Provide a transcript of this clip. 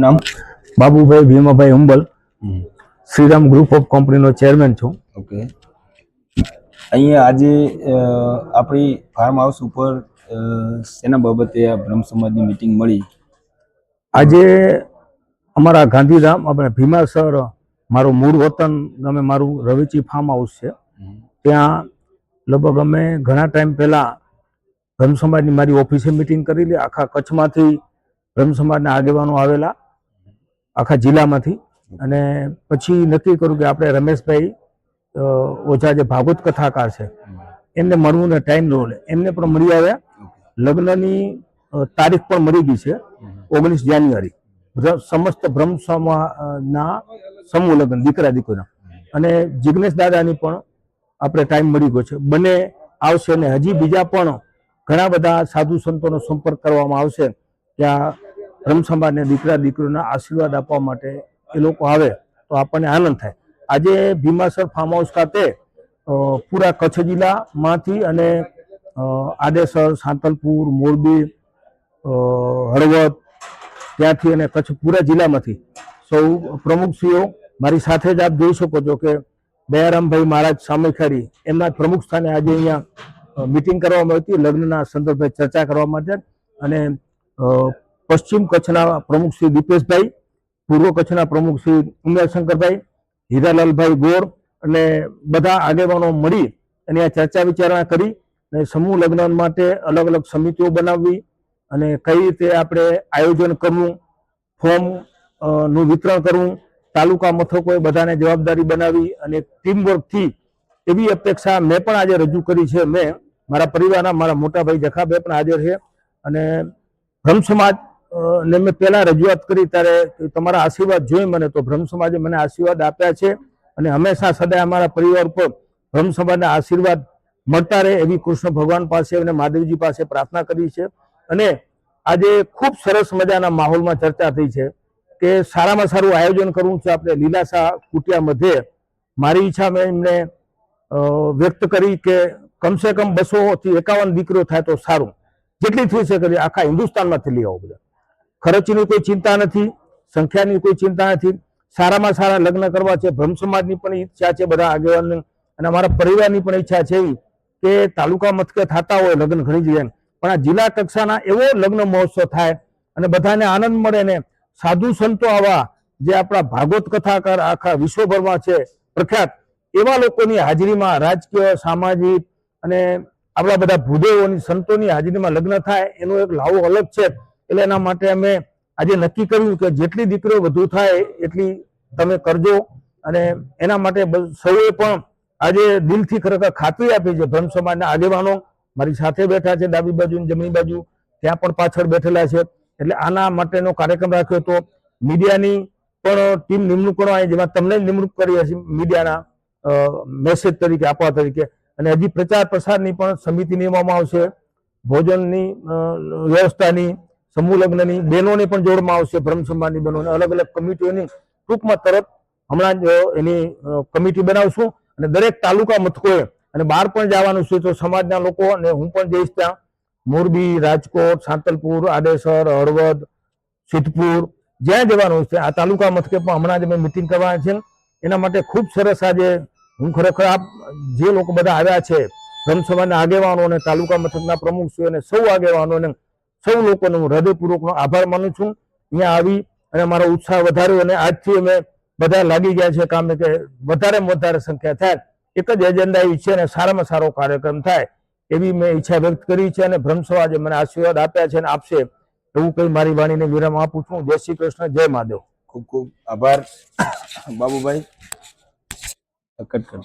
નામ? Babubhai Bhimabhai Humbal, Shriram group of કંપનીનો chairman છું. ઓકે. અહીંયા આજે આપણી ફાર્મ હાઉસ ઉપર શેના બાબતે આ બ્રહ્મ સમાજની મીટિંગ મળી? આજે અમારા ગાંધીધામ આપણે ભીમાસર, મારું મૂળ વતન ગામે મારું રવિચી ફાર્મ હાઉસ છે. ત્યાં લગભગ અમે ઘણા ટાઈમ પહેલાં બ્રહ્મ સમાજની મારી ઓફિસે મિટિંગ કરેલી. આખા કચ્છમાંથી બ્રહ્મ સમાજના આગેવાનો આવેલા, આખા જિલ્લામાંથી. અને પછી નક્કી કર્યું કે આપણે રમેશભાઈ ઓઝા જે ભાગવત કથાકાર છે એમને મળવું ને ટાઈમ લો લે. એમને પણ મળી આવ્યા. લગ્નની તારીખ પણ મળી ગઈ છે, 19 જાન્યુઆરી. સમસ્ત બ્રહ્મ સમાજના સમૂહ લગ્ન દીકરા દીકરીના. અને જિગ્નેશ દાદાની પણ આપણે ટાઈમ મળી ગયો છે. બંને આવશે ને હજી બીજા પણ ઘણા બધા સાધુ સંતોનો સંપર્ક કરવામાં આવશે. ત્યાં બ્રહ્મ સમાજને દીકરા દીકરીઓના આશીર્વાદ આપવા માટે એ લોકો આવે તો આપણને આનંદ થાય. આજે ભીમાસર ફાર્મ હાઉસ ખાતે પૂરા કચ્છ જિલ્લામાંથી અને આદેસર, સાંતલપુર, મોરબી, હળવદ, ત્યાંથી અને કચ્છ પૂરા જિલ્લામાંથી સૌ પ્રમુખશ્રીઓ મારી સાથે જ આપ જોઈ શકો છો કે દયારામભાઈ મહારાજ સામેખારી એમના પ્રમુખ સ્થાને આજે અહીંયા મિટિંગ કરવામાં આવી હતી લગ્નના સંદર્ભે ચર્ચા કરવા માટે. અને પશ્ચિમ કચ્છના પ્રમુખ શ્રી દીપેશભાઈ, પૂર્વ કચ્છના પ્રમુખ શ્રી ઉમેશંકરભાઈ, હીરાલાલભાઈ ગોર અને બધા આગેવાનો મળી અને આ ચર્ચા વિચારણા કરી અને સમૂહ લગ્ન માટે અલગ અલગ સમિતિઓ બનાવવી અને કઈ રીતે આપણે આયોજન કરવું, ફોર્મ નું વિતરણ કરવું, તાલુકા મથકોએ બધાને જવાબદારી બનાવી અને ટીમવર્કથી એવી અપેક્ષા મેં પણ આજે રજૂ કરી છે. મેં મારા પરિવારના મારા મોટાભાઈ જખાભાઈ પણ હાજર છે. અને બ્રહ્મ સમાજ ને મેં પહેલા રજૂઆત કરી ત્યારે તમારા આશીર્વાદ જોઈ મને તો બ્રહ્મ સમાજે મને આશીર્વાદ આપ્યા છે અને હંમેશા સદાય અમારા પરિવાર પર બ્રહ્મ સમાજના આશીર્વાદ મળતા રહે એવી કૃષ્ણ ભગવાન પાસે અને મહાદેવજી પાસે પ્રાર્થના કરી છે. અને આજે ખૂબ સરસ મજાના માહોલમાં ચર્ચા થઈ છે કે સારામાં સારું આયોજન કરવું છે આપણે લીલાશા કુટિયા મધ્યે. મારી ઈચ્છા મેં એમને વ્યક્ત કરી કે કમસે કમ 200 થી 51 દીકરીઓ થાય તો સારું, જેટલી થઈ શકે આખા હિન્દુસ્તાનમાંથી લઈ આવો. બધા ખર્ચની કોઈ ચિંતા નથી, સંખ્યાની કોઈ ચિંતા નથી. સારામાં સારા લગ્ન કરવા છે. બ્રહ્મ સમાજની પણ ઈચ્છા છે, બધા આગેવાનની અને અમારા પરિવારની પણ ઈચ્છા છે કે તાલુકા મથકે થતા હોય લગ્ન ઘણી જગ્યાએ, પણ આ જિલ્લા કક્ષાના એવો લગ્ન મહોત્સવ થાય અને બધાને આનંદ મળે ને સાધુ સંતો આવા જે આપણા ભાગવત કથાકાર આખા વિશ્વભરમાં છે પ્રખ્યાત, એવા લોકોની હાજરીમાં રાજકીય, સામાજિક અને આપણા બધા ભૂદેવોની સંતોની હાજરીમાં લગ્ન થાય એનો એક લાવો અલગ છે. એટલે એના માટે અમે આજે નક્કી કર્યું કે જેટલી દીકરીઓ વધુ થાય એટલી તમે કરજો. અને એના માટે સૌએ પણ આજે દિલથી ખરેખર ખાતરી આપી છે. બ્રહ્મ સમાજના આગેવાનો મારી સાથે બેઠા છે, ડાબી બાજુ જમણી બાજુ, ત્યાં પણ પાછળ બેઠેલા છે. એટલે આના માટેનો કાર્યક્રમ રાખ્યો હતો. મીડિયાની પણ ટીમ નિમણૂક કરવા, જેમાં તમને નિમણૂક કરી હશે મીડિયાના મેસેજ તરીકે આપવા તરીકે. અને હજી પ્રચાર પ્રસારની પણ સમિતિ નિમવામાં આવશે, ભોજનની વ્યવસ્થાની, સમૂહ લગ્નની, બહેનોને પણ જોડવામાં આવશે. બ્રહ્મ સમાજની બહેનોને અલગ અલગ કમિટીઓની ટૂંકમાં તરત હમણાં જ એની કમિટી બનાવશું. અને દરેક તાલુકા મથકોએ અને બહાર પણ જવાનું છે તો સમાજના લોકો અને હું પણ જઈશ ત્યાં, મોરબી, રાજકોટ, સાંતલપુર, આદેસર, હળવદ, સિદ્ધપુર, જ્યાં જવાનું છે આ તાલુકા મથકે પણ હમણાં જ અમે મિટિંગ કરવાના છે. એના માટે ખૂબ સરસ આજે હું ખરેખર આપ જે લોકો બધા આવ્યા છે બ્રહ્મ સમાજના આગેવાનો અને તાલુકા મથકના પ્રમુખશ્રીઓ અને સૌ આગેવાનો અને સૌ લોકોનો હું હૃદયપૂર્વકનો આભાર માનું છું. અહીંયા આવી અને મારો ઉત્સાહ વધાર્યો અને આજથી અમે બધા લાગી ગયા છે કામે કે વધારેમાં વધારે સંખ્યા થાય. એક જ એજન્ડા એ છે અને સારામાં સારો કાર્યક્રમ થાય એવી મેં ઈચ્છા વ્યક્ત કરી છે. અને બ્રહ્મ સમાજે મને આશીર્વાદ આપ્યા છે અને આપશે એવું કંઈ મારી વાણીને વિરામ આપું છું. જય શ્રી કૃષ્ણ, જય મહાદેવ. ખૂબ ખૂબ આભાર બાબુભાઈ. કટ કર.